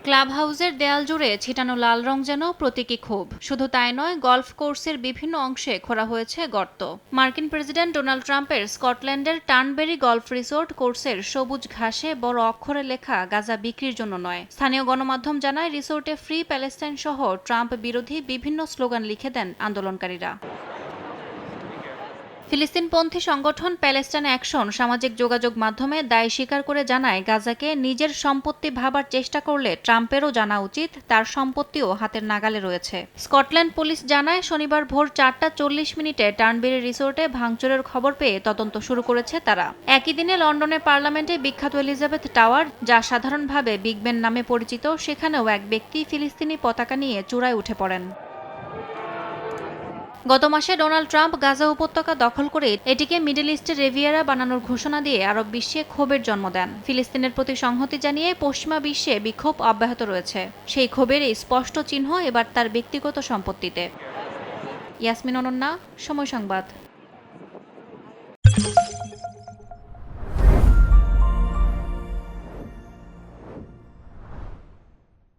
Club হাউসের দেয়াল জুড়ে ছিটানো লাল রং যেন প্রতীকী ক্ষোভ। শুধু তাই নয়, গলফ কোর্সের বিভিন্ন অংশে খোঁড়া হয়েছে গর্ত। মার্কিন প্রেসিডেন্ট ডোনাল্ড ট্রাম্পের স্কটল্যান্ডের টার্নবেরি গলফ রিসোর্ট কোর্সের সবুজ ঘাসে বড় অক্ষরে লেখা গাজা বিক্রির জন্য নয়। স্থানীয় গণমাধ্যম জানায়, রিসোর্টে ফ্রি প্যালেস্টাইন সহ ট্রাম্প বিরোধী বিভিন্ন স্লোগান লিখে দেন আন্দোলনকারীরা। ফিলিস্তিনপন্থী সংগঠন প্যালেস্টাইন অ্যাকশন সামাজিক যোগাযোগ মাধ্যমে দায় স্বীকার করে জানায়, গাজাকে নিজের সম্পত্তি ভাবার চেষ্টা করলে ট্রাম্পেরও জানা উচিত তার সম্পত্তিও হাতের নাগালে রয়েছে। স্কটল্যান্ড পুলিশ জানায়, শনিবার ভোর 4:40 টার্নবেরি রিসোর্টে ভাঙচুরের খবর পেয়ে তদন্ত শুরু করেছে তারা। একই দিনে লন্ডনের পার্লামেন্টে বিখ্যাত এলিজাবেথ টাওয়ার, যা সাধারণভাবে বিগ বেন নামে পরিচিত, সেখানেও এক ব্যক্তি ফিলিস্তিনি পতাকা নিয়ে চূড়ায় উঠে পড়েন। গত মাসে ডোনাল্ড ট্রাম্প গাজা উপত্যকা দখল করে এটিকে মিডল ইস্টের রিভিয়েরা বানানোর ঘোষণা দিয়ে আরব বিশ্বে ক্ষোভের জন্ম দেন। ফিলিস্তিনের প্রতি সংহতি জানিয়ে পশ্চিমা বিশ্বে বিক্ষোভ অব্যাহত রয়েছে। সেই ক্ষোভের এই স্পষ্ট চিহ্ন এবার তার ব্যক্তিগত সম্পত্তিতে। ইয়াসমিন অনন্যা, সময় সংবাদ।